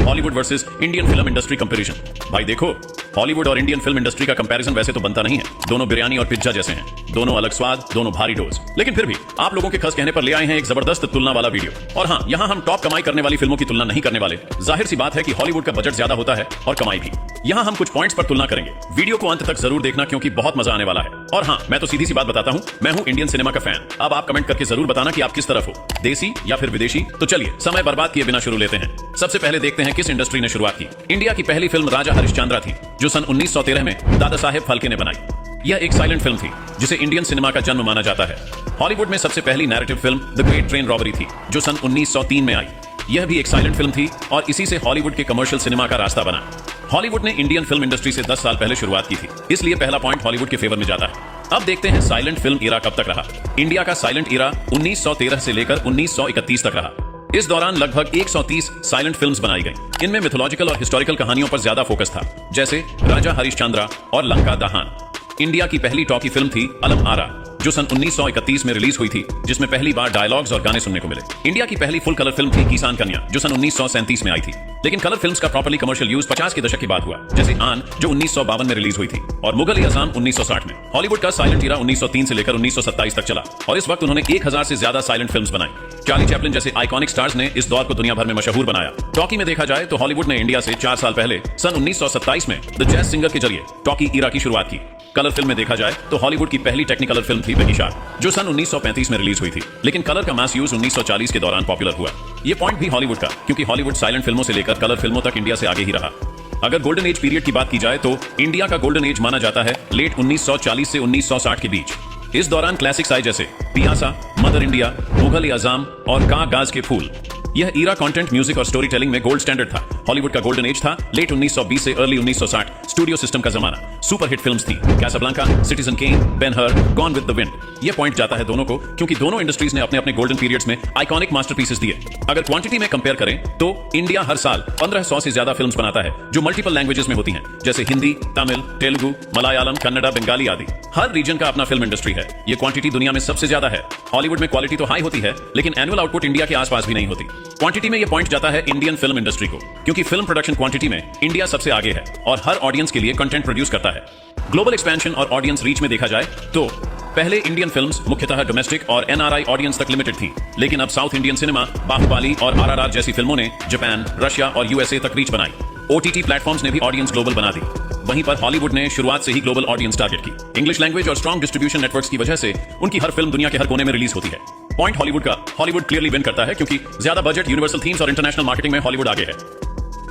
Hollywood versus Indian film industry comparison. भाई देखो, Hollywood और इंडियन फिल्म इंडस्ट्री का कंपैरिजन वैसे तो बनता नहीं है, दोनों बिरयानी और पिज्जा जैसे हैं, दोनों अलग स्वाद, दोनों भारी डोज। लेकिन फिर भी आप लोगों के खस कहने पर ले आए हैं एक जबरदस्त तुलना वाला वीडियो। और हाँ, यहाँ हम टॉप कमाई करने वाली फिल्मों की तुलना नहीं करने वाले। जाहिर सी बात है कि हॉलीवुड का बजट ज्यादा होता है और कमाई भी। यहाँ हम कुछ पॉइंट्स पर तुलना करेंगे। वीडियो को अंत तक जरूर देखना क्योंकि बहुत मजा आने वाला है। और हाँ, मैं तो सीधी सी बात बताता हूँ, मैं हूँ इंडियन सिनेमा का फैन। अब आप कमेंट करके जरूर बताना कि आप किस तरफ हो, देसी या फिर विदेशी। तो चलिए समय बर्बाद किए बिना शुरू लेते हैं। सबसे पहले देखते हैं किस इंडस्ट्री ने शुरुआत की। इंडिया की पहली फिल्म राजा हरिश्चंद्र थी, जो सन 1913 में दादा साहेब फाल्के ने बनाई। यह एक साइलेंट फिल्म थी जिसे इंडियन सिनेमा का जन्म माना जाता है। हॉलीवुड में सबसे पहली narrative film the great train robbery थी, जो सन 1903 में आई। यह भी एक साइलेंट फिल्म थी और इसी से हॉलीवुड के कमर्शियल सिनेमा का रास्ता बना। हॉलीवुड ने इंडियन फिल्म इंडस्ट्री से 10 साल पहले शुरुआत की थी, इसलिए पहला पॉइंट हॉलीवुड के फेवर में जाता है। अब देखते हैं साइलेंट फिल्म इरा कब तक रहा। इंडिया का साइलेंट इरा 1913 से लेकर 1931 तक रहा। इस दौरान लगभग 130 साइलेंट फिल्म्स बनाई गईं। इनमें मिथोलॉजिकल और हिस्टोरिकल कहानियों पर ज्यादा फोकस था, जैसे राजा हरिश्चंद्र और लंका दहन। इंडिया की पहली टॉकी फिल्म थी अलम आरा, जो सन 1931 में रिलीज हुई थी, जिसमें पहली बार डायलॉग्स और गाने सुनने को मिले। इंडिया की पहली फुल कलर फिल्म थी किसान कन्या, जो सन 1937 में आई थी। लेकिन कलर फिल्म्स का प्रॉपर्ली कमर्शियल यूज 50 के दशक के बाद हुआ, जैसे आन, जो 1952 में रिलीज हुई थी, और मुगल-ए-आजम 1960 में। हॉलीवुड का साइलेंट इरा 1903 से लेकर 1927 तक चला और इस वक्त उन्होंने 1000 से ज्यादा साइलेंट फिल्म्स बनाई। चार्ली चैपलिन जैसे आइकॉनिक स्टार्स ने इस दौर को दुनिया भर में मशहूर बनाया। टॉकी में देखा जाए तो हॉलीवुड ने इंडिया से 4 साल पहले सन 1927 में द जैज सिंगर के जरिए टॉकी इरा की शुरुआत की। कलर फिल्म में देखा जाए तो हॉलीवुड की पहली टेक्निकलर फिल्म थी बेगी शार्क, जो सन 1935 में रिलीज हुई थी। लेकिन कलर का मास यूज 1940 के दौरान पॉपुलर हुआ। ये पॉइंट भी हॉलीवुड का, क्योंकि हॉलीवुड साइलेंट फिल्मों से लेकर कलर फिल्मों तक इंडिया से आगे ही रहा। अगर गोल्डन एज पीरियड की बात की जाए तो इंडिया का गोल्डन एज माना जाता है लेट 1940 से 1960 के बीच। इस दौरान क्लासिक्स आए जैसे पियासा, मदर इंडिया, मुगल-ए-आजम और गाज के फूल। यह ईरा कंटेंट, म्यूजिक और स्टोरी टेलिंग में गोल्ड स्टैंडर्ड था। हॉलीवुड का गोल्डन एज था लेट 1920 से अर्ली 1960, स्टूडियो सिस्टम का जमाना। सुपर हिट फिल्म्स थी Casablanca, Citizen Kane, Ben Hur, Gone with the Wind. यह पॉइंट जाता है दोनों को, क्योंकि दोनों इंडस्ट्रीज ने अपने अपने गोल्डन पीरियड्स में आइकॉनिक मास्टरपीसेस दिए। अगर क्वांटिटी में कंपेयर करें तो इंडिया हर साल 1500 से ज्यादा फिल्म्स बनाता है, जो मल्टीपल लैंग्वेजेस में होती हैं, जैसे हिंदी, तमिल, तेलुगु, मलयालम, कन्नड़ा, बंगाली आदि। हर रीजन का अपना फिल्म इंडस्ट्री है। ये क्वांटिटी दुनिया में सबसे ज्यादा है। हॉलीवुड में क्वालिटी तो हाई होती है, लेकिन एनुअल आउटपुट इंडिया के आसपास भी नहीं होती। क्वांटिटी में ये पॉइंट जाता है इंडियन फिल्म इंडस्ट्री को, क्योंकि फिल्म प्रोडक्शन क्वांटिटी में इंडिया सबसे आगे है और हर ऑडियंस के लिए कंटेंट प्रोड्यूस करता है। ग्लोबल एक्सपेंशन और ऑडियंस रीच में देखा जाए तो पहले इंडियन फिल्म्स मुख्यतः डोमेस्टिक और एनआरआई ऑडियंस तक लिमिटेड थी, लेकिन अब साउथ इंडियन सिनेमा, बाहुबली और आरआरआर जैसी फिल्मों ने जापान, रशिया और यूएसए तक रीच बनाई। ओटीटी प्लेटफॉर्म्स ने भी ऑडियंस ग्लोबल बना दी। वहीं पर हॉलीवुड ने शुरुआत से ही ग्लोबल ऑडियंस टारगेट की। इंग्लिश लैंग्वेज और स्ट्रॉन्ग डिस्ट्रीब्यूशन नेटवर्क्स की वजह से उनकी हर फिल्म दुनिया के हर कोने में रिलीज होती है। पॉइंट हॉलीवुड का, हॉलीवुड क्लियरली विन करता है, क्योंकि ज्यादा बजट, यूनिवर्सल थीम्स और इंटरनेशनल मार्केटिंग में हॉलीवुड आगे है।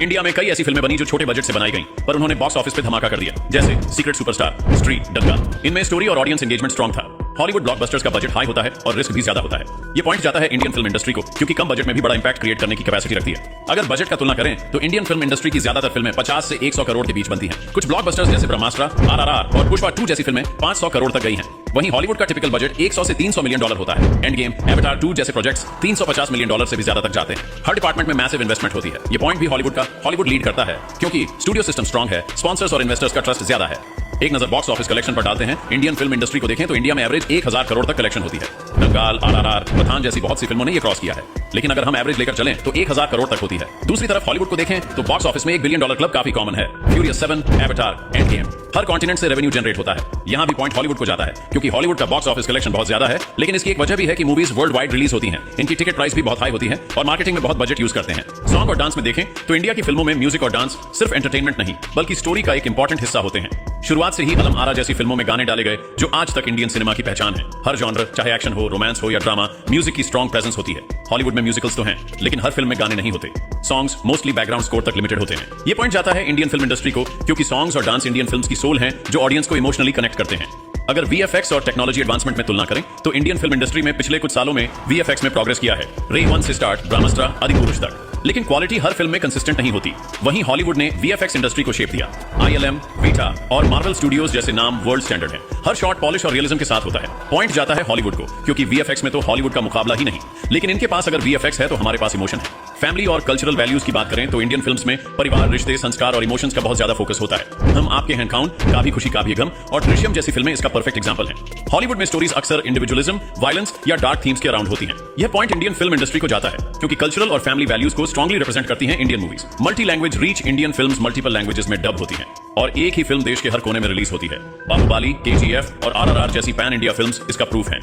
इंडिया में कई ऐसी फिल्में बनी जो छोटे बजट से बनाई गईं, पर उन्होंने बॉक्स ऑफिस पे धमाका कर दिया, जैसे सीक्रेट सुपरस्टार, स्ट्रीट, दंगल। इनमें स्टोरी और ऑडियंस एंगेजमेंट स्ट्रॉन्ग था। हॉलीवुड ब्लॉकबस्टर्स का बजट हाई होता है और रिस्क भी ज्यादा होता है। ये पॉइंट जाता है इंडियन फिल्म इंडस्ट्री को, क्योंकि कम बजट में भी बड़ा इंपैक्ट क्रिएट करने की कैपेसिटी रखती है। अगर बजट का तुलना करें तो इंडियन फिल्म इंडस्ट्री की ज्यादातर फिल्में 50 से 100 करोड़ के बीच बनती हैं। कुछ ब्लॉकबस्टर्स जैसे ब्रह्मास्त्र, आरआरआर और पुष्पा 2 जैसी फिल्में 500 करोड़ तक गई हैं। वहीं हॉलीवुड का टिपिकल बजट 100 से 300 मिलियन डॉलर होता है। एंड गेम, एवाटार 2 जैसे प्रोजेक्ट्स 350 मिलियन डॉलर से भी ज्यादा तक जाते हैं। हर डिपार्टमेंट में मैसिव इन्वेस्टमेंट होती है। ये पॉइंट भी हॉलीवुड का, हॉलीवुड लीड करता है, क्योंकि स्टूडियो सिस्टम स्ट्रॉन्ग है, स्पॉन्सर्स और इन्वेस्टर्स का ट्रस्ट ज्यादा है। एक नजर बॉक्स ऑफिस कलेक्शन पर डालते हैं। इंडियन फिल्म इंडस्ट्री को देखें तो इंडिया में एवरेज 1000 करोड़ तक कलेक्शन होती है। दंगल, आरआरआर, पठान जैसी बहुत सी फिल्मों ने ये क्रॉस किया है। लेकिन अगर हम एवरेज लेकर चलें तो 1000 करोड़ तक होती है। दूसरी तरफ हॉलीवुड को देखें तो बॉक्स ऑफिस में $1 बिलियन क्लब काफी कॉमन है। फ्यूरियस 7, एवाटार, एंड गेम, हर कॉन्टिनेंट से रेवेन्यू जनरेट होता है। यहाँ भी पॉइंट हॉलीवुड को जाता है, क्योंकि हॉलीवुड का बॉक्स ऑफिस कलेक्शन बहुत ज्यादा है। लेकिन इसकी एक वजह भी है कि मूवीज वर्ल्ड वाइड रिलीज होती हैं। इनकी टिकट प्राइस भी बहुत हाई होती है और मार्केटिंग में बहुत बजट यूज करते हैं। सॉन्ग और डांस में देखें तो इंडिया की फिल्मों में म्यूजिक और डांस सिर्फ एंटरटेनमेंट नहीं, बल्कि स्टोरी का एक इंपॉर्टेंट हिस्सा होते हैं। शुरुआत से ही अलम आरा जैसी फिल्मों में गाने डाले गए, जो आज तक इंडियन सिनेमा की पहचान है। हर जॉनर, चाहे एक्शन हो, रोमांस हो या ड्रामा, म्यूजिक की स्ट्रॉन्ग प्रेजेंस होती है। हॉलीवुड में म्यूजिकल्स तो हैं, लेकिन हर फिल्म में गाने नहीं होते। सॉन्ग्स मोस्टली बैकग्राउंड स्कोर तक लिमिटेड होते हैं। ये पॉइंट जाता है इंडियन फिल्म इंडस्ट्री को, क्योंकि सॉन्ग्स और डांस इंडियन फिल्म्स की सोल हैं, जो ऑडियंस को इमोशनली कनेक्ट करते हैं। अगर वीएफएक्स और टेक्नोलॉजी एडवांसमेंट में तुलना करें तो इंडियन फिल्म इंडस्ट्री में पिछले कुछ सालों में वीएफएक्स में प्रोग्रेस किया है। रे 1 से स्टार्ट ब्रह्मास्त्र, आदिपुरुष तक। लेकिन क्वालिटी हर फिल्म में कंसिस्टेंट नहीं होती। वहीं हॉलीवुड ने वीएफएक्स इंडस्ट्री को शेप दिया। आईएलएम, वीटा और मार्वल स्टूडियोज जैसे नाम वर्ल्ड स्टैंडर्ड हैं। हर शॉट पॉलिश और रियलिज्म के साथ होता है। पॉइंट जाता है हॉलीवुड को, क्योंकि वीएफएक्स में तो हॉलीवुड का मुकाबला ही नहीं। लेकिन इनके पास अगर वीएफएक्स है तो हमारे पास इमोशन है। फैमिली और कल्चरल वैल्यूज की बात करें तो इंडियन फिल्म्स में परिवार, रिश्ते, संस्कार और इमोशंस का बहुत ज्यादा फोकस होता है। हम आपके हैं काउंट, काफी खुशी काफी गम और दृश्यम जैसी फिल्में इसका परफेक्ट एग्जांपल हैं। हॉलीवुड में स्टोरीज अक्सर इंडिविजुअलिज्म, वायलेंस या डार्क थीम्स के अराउंड होती हैं। यह पॉइंट इंडियन फिल्म इंडस्ट्री को जाता है क्योंकि कल्चरल और फैमिली वैल्यूज को स्ट्रांगली रिप्रेजेंट करती हैं Indian movies. Multi language reach Indian films multiple languages में डब होती हैं और एक ही फिल्म देश के हर कोने में रिलीज होती है। बाहुबली, केजीएफ और आरआरआर जैसी पैन इंडिया फिल्म्स इसका प्रूफ हैं।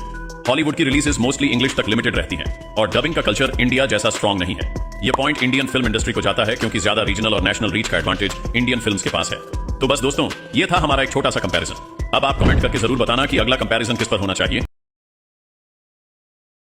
हॉलीवुड की रिलीजेस मोस्टली इंग्लिश तक लिमिटेड रहती हैं और डबिंग का कल्चर इंडिया जैसा स्ट्रांग नहीं है। यह पॉइंट इंडियन फिल्म इंडस्ट्री को जाता है क्योंकि ज्यादा रीजनल और नेशनल रीच का एडवांटेज इंडियन फिल्म्स के पास है। तो बस दोस्तों, यह था हमारा एक छोटा सा कंपैरिजन। अब आप कमेंट करके जरूर बताना कि अगला कंपैरिजन किस पर होना चाहिए।